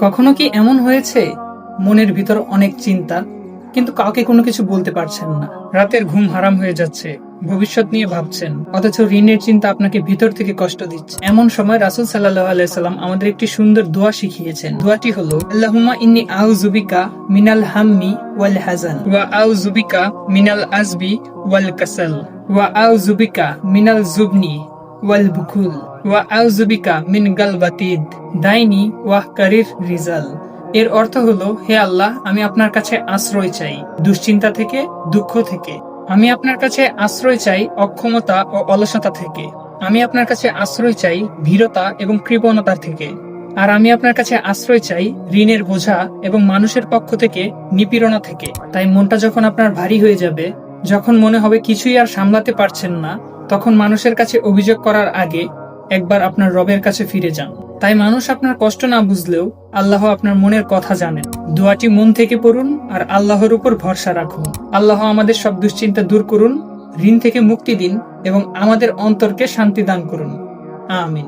কখনো কি এমন হয়েছে মনের ভিতর অনেক চিন্তা, কিন্তু কাউকে কোনো কিছু বলতে পারছেন না? রাতের ঘুম হারাম হয়ে যাচ্ছে, ভবিষ্যৎ নিয়ে ভাবছেন, অথচ ঋণের চিন্তা আপনাকে ভিতর থেকে কষ্ট দিচ্ছে। এমন সময় রাসূল সাল্লাল্লাহু আলাইহি সাল্লাম আমাদের একটি সুন্দর দোয়া শিখিয়েছেন। দোয়াটি হলো, আল্লাহুম্মা ইন্নী আউযু বিকা মিনাল হাম্মি ওয়াল হাযান ওয়া আউযু বিকা মিনাল আযবি ওয়াল কাসাল ওয়া আউযু বিকা মিনাল জুবনি ওয়াল বুকুল ওয়া আউযু বিকা মিন গালবাতিদ দাইনি ওয়া কারির রিজাল। এর অর্থ হলো, হে আল্লাহ, আমি আপনার কাছে আশ্রয় চাই দুশ্চিন্তা থেকে, দুঃখ থেকে। আমি আপনার কাছে আশ্রয় চাই অক্ষমতা ও অলসতা থেকে। আমি আপনার কাছে আশ্রয় চাই ভীরতা এবং কৃপণতা থেকে। আর আমি আপনার কাছে আশ্রয় চাই ঋণের বোঝা এবং মানুষের পক্ষ থেকে নিপীড়না থেকে। তাই মনটা যখন আপনার ভারী হয়ে যাবে, যখন মনে হবে কিছুই আর সামলাতে পারছেন না, তখন মানুষের কাছে অভিযোগ করার আগে একবার আপনার রবের কাছে ফিরে যান। তাই মানুষ আপনার কষ্ট না বুঝলেও আল্লাহ আপনার মনের কথা জানেন। দোয়াটি মন থেকে পড়ুন আর আল্লাহর উপর ভরসা রাখুন। আল্লাহ আমাদের সব দুশ্চিন্তা দূর করুন, ঋণ থেকে মুক্তি দিন এবং আমাদের অন্তরকে শান্তি দান করুন। আমিন।